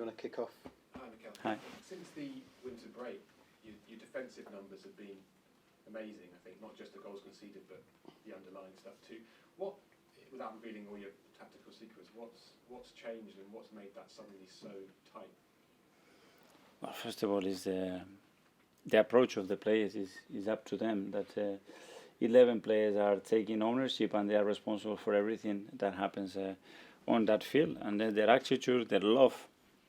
you want to kick off? Hi, Mikel. Hi. Since the winter break, your defensive numbers have been amazing, I think, not just the goals conceded, but the underlying stuff too. What, without revealing all your tactical secrets, what's changed and what's made that suddenly so tight? Well, first of all, is the approach of the players is up to them. That 11 players are taking ownership and they are responsible for everything that happens on that field. And then their attitude, their love,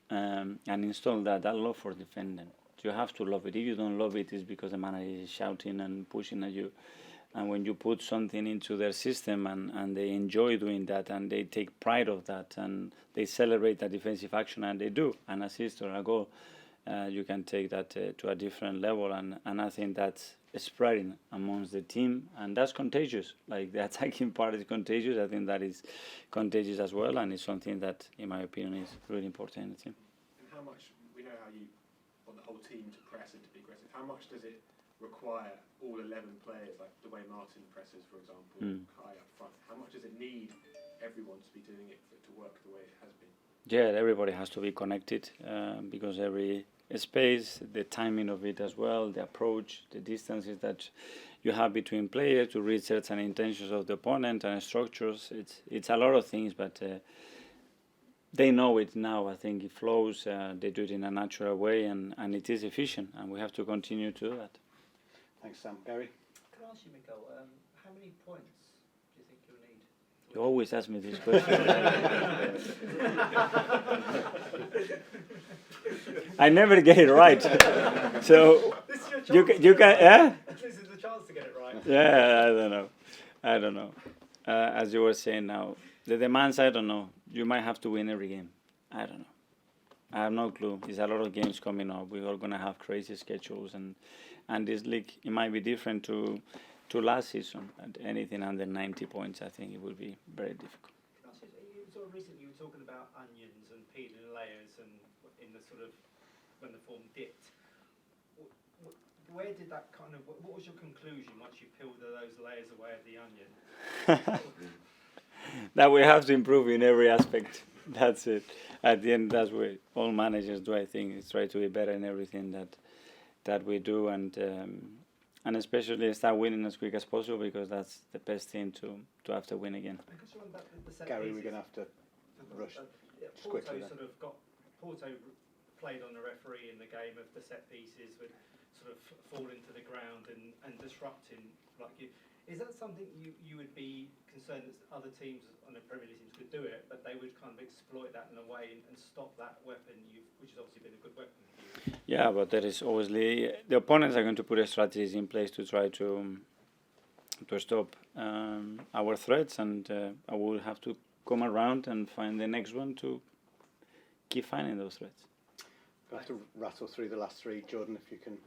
and install that love for defending. You have to love it. If you don't love it, it's because the manager is shouting and pushing at you. And when you put something into their system and they enjoy doing that and they take pride of that and they celebrate that defensive action, and they do, an assist or a goal, you can take that to a different level. And I think that's spreading amongst the team, and that's contagious. Like the attacking part is contagious. I think that is contagious as well, and it's something that, in my opinion, is really important in the team. And how much, we know how you want the whole team to press and to be aggressive. How much does it require all 11 players, like the way Martin presses, for example, high up front? How much does it need everyone to be doing it for it to work the way it has been? Yeah, everybody has to be connected because every space, the timing of it as well, the approach, the distances that you have between players to reach certain intentions of the opponent and structures. It's a lot of things, but they know it now. I think it flows. They do it in a natural way, and it is efficient, and we have to continue to do that. Thanks, Sam. Gary? Can I ask you, Mikel, how many points do you think you'll need? You always ask me this question. I never get it right. So you can This is the chance to get it right. Yeah, I don't know. As you were saying now, the demands, I don't know. You might have to win every game. I don't know. I have no clue. There's a lot of games coming up. We're all going to have crazy schedules, and this league, it might be different to last season. And anything under 90 points, I think it will be very difficult. Sort of recently you were talking about onions and peeling layers, and in the sort of when the form dipped. Where did that kind of, what was your conclusion once you peeled those layers away of the onion? That we have to improve in every aspect. That's it. At the end, that's what all managers do, I think, is try to be better in everything that we do, and especially start winning as quick as possible, because that's the best thing to have to win again. Gary, we're going to have to rush just quickly. Porto played on the referee in the game of the set pieces, with sort of falling to the ground and disrupting like you. Is that something you would be concerned that other teams on the Premier League teams could do it, but they would kind of exploit that in a way and stop that weapon, which has obviously been a good weapon for you? Yeah, but there is obviously, the opponents are going to put strategies in place to try to stop our threats, and I will have to come around and find the next one to keep finding those threats. We'll have to rattle through the last three. Jordan, if you can,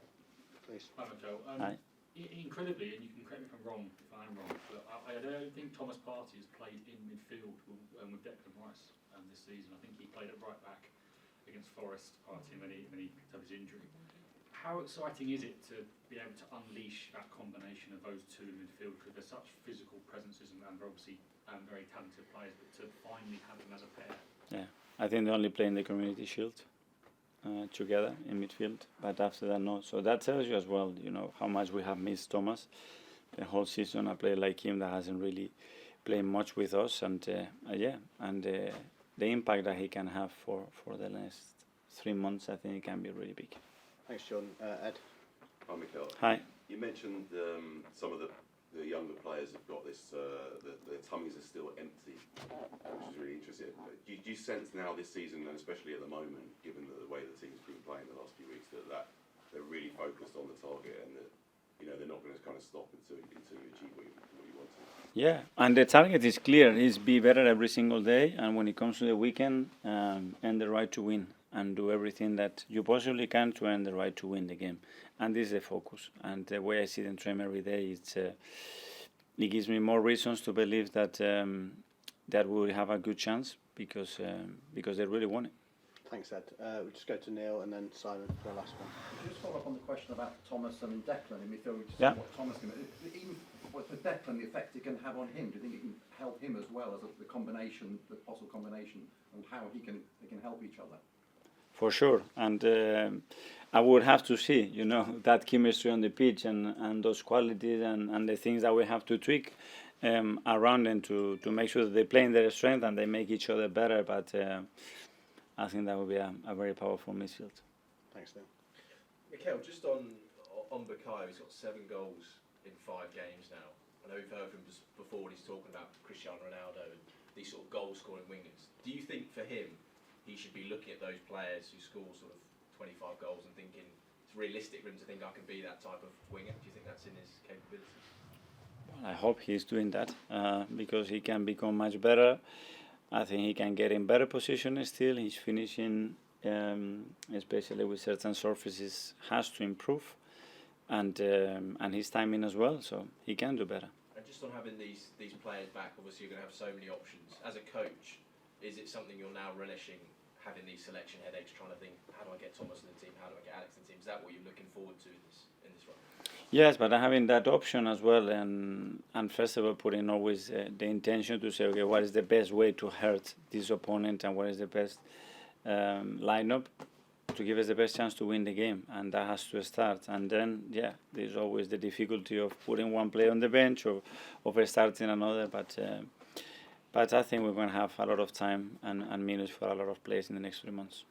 please. Hi, Mikel. Hi. Incredibly, and you can correct me if I'm wrong, if I am wrong, but I don't think Thomas Partey has played in midfield with Declan Rice this season. I think he played at right back against Forest prior to when he picked up his injury. How exciting is it to be able to unleash that combination of those two in midfield, because they're such physical presences and they're obviously very talented players, but to finally have them as a pair? Yeah, I think they only play in the Community Shield together in midfield, but after that, no. So that tells you as well, how much we have missed Thomas the whole season. A player like him that hasn't really played much with us, and the impact that he can have for the next 3 months, I think it can be really big. Thanks, Jordan. Ed? Hi, Mikel. Hi. You mentioned some of the younger players have got this, their tummies are still empty, which is really interesting. Do you sense now this season, and especially at the moment, given the way the team's been playing the last few weeks, that they're really focused on the target, and that they're not going to kind of stop until you achieve what you want to? Yeah, and the target is clear. Is be better every single day, and when it comes to the weekend, earn the right to win and do everything that you possibly can to earn the right to win the game. And this is the focus. And the way I see them train every day, it gives me more reasons to believe that that we will have a good chance, because they really want it. Thanks, Ed. We'll just go to Neil and then Simon for the last one. Just follow up on the question about Thomas and Declan in midfield. Yeah. What Thomas can, even with Declan, the effect it can have on him. Do you think it can help him as well as the combination, the possible combination, and how he can help each other? for sure. And I would have to see, you know, that chemistry on the pitch and those qualities and the things that we have to tweak around them to make sure that they play in their strength and they make each other better. But I think that would be a very powerful midfield. Thanks, Neil. Mikel, just on Bukayo, he's got 7 goals in 5 games now. I know we've heard from him just before when he's talking about Cristiano Ronaldo and these sort of goal-scoring wingers. Do you think for him, he should be looking at those players who score sort of 25 goals and thinking it's realistic for him to think I can be that type of winger? Do you think that's in his capabilities? Well, I hope he's doing that because he can become much better. I think he can get in better position still. His finishing, especially with certain surfaces, has to improve. And his timing as well, so he can do better. And just on having these players back, obviously you're going to have so many options. As a coach, is it something you're now relishing, having these selection headaches, trying to think, how do I get Thomas in the team, how do I get Alex in the team? Is that what you're looking forward to in this run? Yes, but having that option as well, and first of all putting always the intention to say, okay, what is the best way to hurt this opponent and what is the best lineup to give us the best chance to win the game, and that has to start. And then, yeah, there's always the difficulty of putting one player on the bench or of starting another. But I think we're going to have a lot of time and minutes for a lot of players in the next 3 months.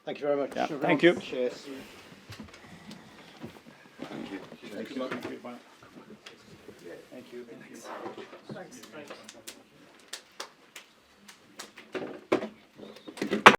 Thank you very much. Yeah, thank you. Cheers. Thank you. Thank you. Thank you. Thank you. Thanks.